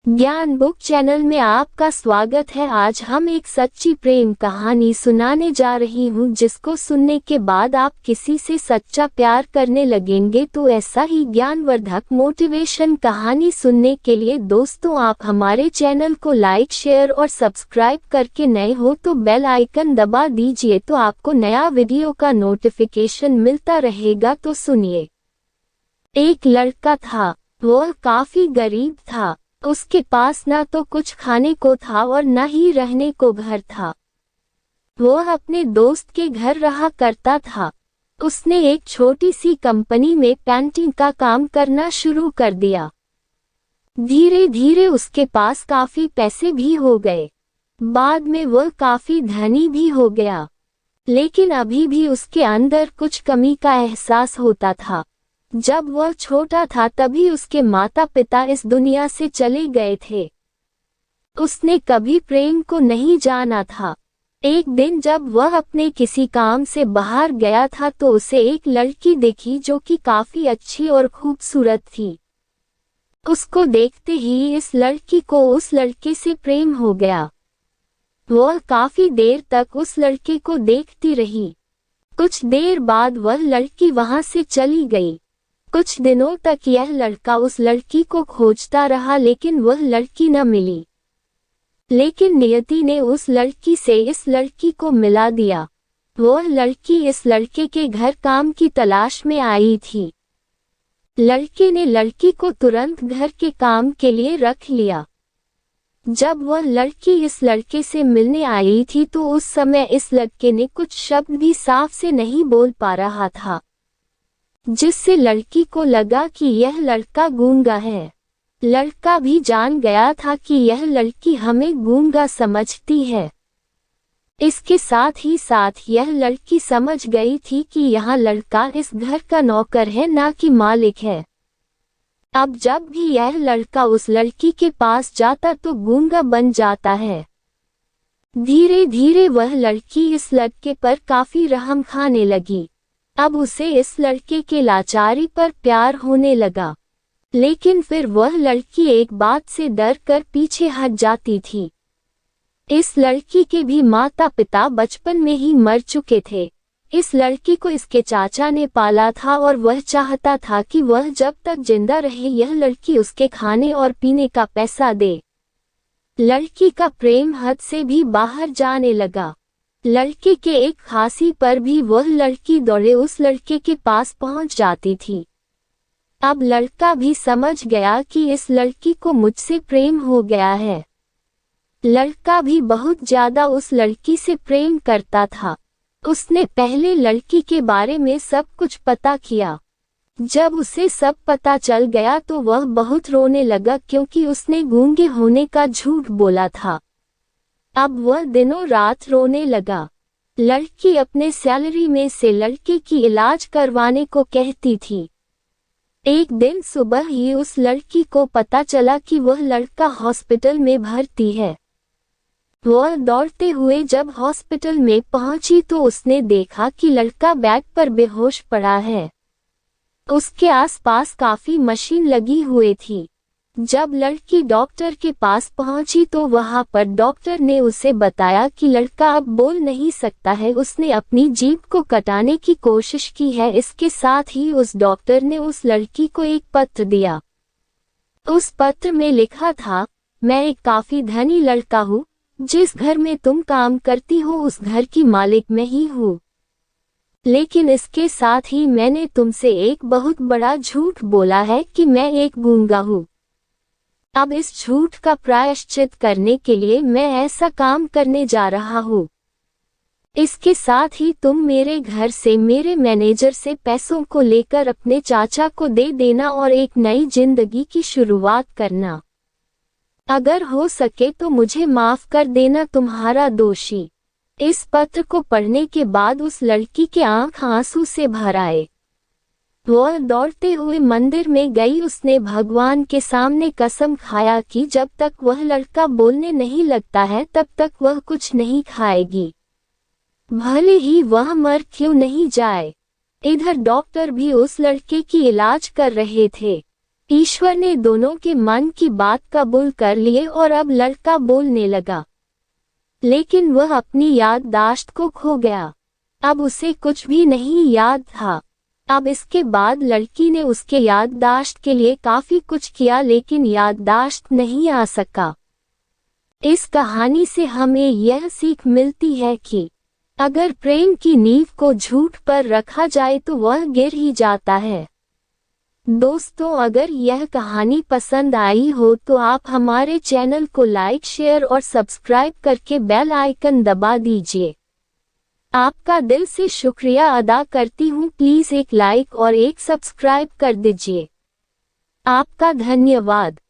ज्ञान book channel में आपका स्वागत है। आज हम एक सच्ची प्रेम कहानी सुनाने जा रही हूँ, जिसको सुनने के बाद आप किसी से सच्चा प्यार करने लगेंगे। तो ऐसा ही ज्ञानवर्धक मोटिवेशन कहानी सुनने के लिए दोस्तों आप हमारे चैनल को लाइक, शेयर और सब्सक्राइब करके नए हो तो बेल आइकन दबा दीजिए, तो आपको नया वीडियो का नोटिफिकेशन मिलता रहेगा। तो सुनिए। एक लड़का था, वह काफी गरीब था। उसके पास न तो कुछ खाने को था और न ही रहने को घर था। वह अपने दोस्त के घर रहा करता था। उसने एक छोटी सी कंपनी में पेंटिंग का काम करना शुरू कर दिया। धीरे धीरे उसके पास काफी पैसे भी हो गए। बाद में वह काफी धनी भी हो गया, लेकिन अभी भी उसके अंदर कुछ कमी का एहसास होता था। जब वह छोटा था तभी उसके माता पिता इस दुनिया से चले गए थे। उसने कभी प्रेम को नहीं जाना था। एक दिन जब वह अपने किसी काम से बाहर गया था तो उसे एक लड़की दिखी जो कि काफी अच्छी और खूबसूरत थी। उसको देखते ही इस लड़की को उस लड़के से प्रेम हो गया। वह काफी देर तक उस लड़के को देखती रही। कुछ देर बाद वह लड़की वहां से चली गई। कुछ दिनों तक यह लड़का उस लड़की को खोजता रहा, लेकिन वह लड़की न मिली। लेकिन नियति ने उस लड़की से इस लड़की को मिला दिया। वह लड़की इस लड़के के घर काम की तलाश में आई थी। लड़के ने लड़की को तुरंत घर के काम के लिए रख लिया। जब वह लड़की इस लड़के से मिलने आई थी तो उस समय इस लड़के ने कुछ शब्द भी साफ से नहीं बोल पा रहा था, जिससे लड़की को लगा कि यह लड़का गूंगा है। लड़का भी जान गया था कि यह लड़की हमें गूंगा समझती है। इसके साथ ही साथ यह लड़की समझ गई थी कि यह लड़का इस घर का नौकर है, ना कि मालिक है। अब जब भी यह लड़का उस लड़की के पास जाता तो गूंगा बन जाता है। धीरे धीरे वह लड़की इस लड़के पर काफी रहम खाने लगी। अब उसे इस लड़के के लाचारी पर प्यार होने लगा, लेकिन फिर वह लड़की एक बात से डर कर पीछे हट जाती थी। इस लड़की के भी माता पिता बचपन में ही मर चुके थे। इस लड़की को इसके चाचा ने पाला था और वह चाहता था कि वह जब तक जिंदा रहे यह लड़की उसके खाने और पीने का पैसा दे। लड़की का प्रेम हद से भी बाहर जाने लगा। लड़के के एक खांसी पर भी वह लड़की दौड़े उस लड़के के पास पहुंच जाती थी। अब लड़का भी समझ गया कि इस लड़की को मुझसे प्रेम हो गया है। लड़का भी बहुत ज्यादा उस लड़की से प्रेम करता था। उसने पहले लड़की के बारे में सब कुछ पता किया। जब उसे सब पता चल गया तो वह बहुत रोने लगा, क्योंकि उसने गूंगे होने का झूठ बोला था। अब वह दिनों रात रोने लगा। लड़की अपने सैलरी में से लड़के की इलाज करवाने को कहती थी। एक दिन सुबह ही उस लड़की को पता चला कि वह लड़का हॉस्पिटल में भर्ती है। वह दौड़ते हुए जब हॉस्पिटल में पहुंची तो उसने देखा कि लड़का बेड पर बेहोश पड़ा है। उसके आसपास काफी मशीन लगी हुई थी। जब लड़की डॉक्टर के पास पहुंची तो वहां पर डॉक्टर ने उसे बताया कि लड़का अब बोल नहीं सकता है। उसने अपनी जीभ को कटाने की कोशिश की है। इसके साथ ही उस डॉक्टर ने उस लड़की को एक पत्र दिया। उस पत्र में लिखा था, मैं एक काफी धनी लड़का हूँ। जिस घर में तुम काम करती हो उस घर की मालिक मैं ही हूँ। लेकिन इसके साथ ही मैंने तुमसे एक बहुत बड़ा झूठ बोला है कि मैं एक गूंगा हूँ। अब इस झूठ का प्रायश्चित करने के लिए मैं ऐसा काम करने जा रहा हूँ। इसके साथ ही तुम मेरे घर से मेरे मैनेजर से पैसों को लेकर अपने चाचा को दे देना और एक नई जिंदगी की शुरुआत करना। अगर हो सके तो मुझे माफ कर देना, तुम्हारा दोषी। इस पत्र को पढ़ने के बाद उस लड़की के आंख आंसू से भर आए। वह दौड़ते हुए मंदिर में गई। उसने भगवान के सामने कसम खाया कि जब तक वह लड़का बोलने नहीं लगता है तब तक वह कुछ नहीं खाएगी, भले ही वह मर क्यों नहीं जाए। इधर डॉक्टर भी उस लड़के की इलाज कर रहे थे। ईश्वर ने दोनों के मन की बात कबूल कर लिए और अब लड़का बोलने लगा, लेकिन वह अपनी याददाश्त को खो गया। अब उसे कुछ भी नहीं याद था। अब इसके बाद लड़की ने उसके याददाश्त के लिए काफी कुछ किया, लेकिन याददाश्त नहीं आ सका। इस कहानी से हमें यह सीख मिलती है कि अगर प्रेम की नींव को झूठ पर रखा जाए तो वह गिर ही जाता है। दोस्तों, अगर यह कहानी पसंद आई हो तो आप हमारे चैनल को लाइक, शेयर और सब्सक्राइब करके बेल आइकन दबा दीजिए। आपका दिल से शुक्रिया अदा करती हूँ। प्लीज एक लाइक और एक सब्सक्राइब कर दीजिए। आपका धन्यवाद।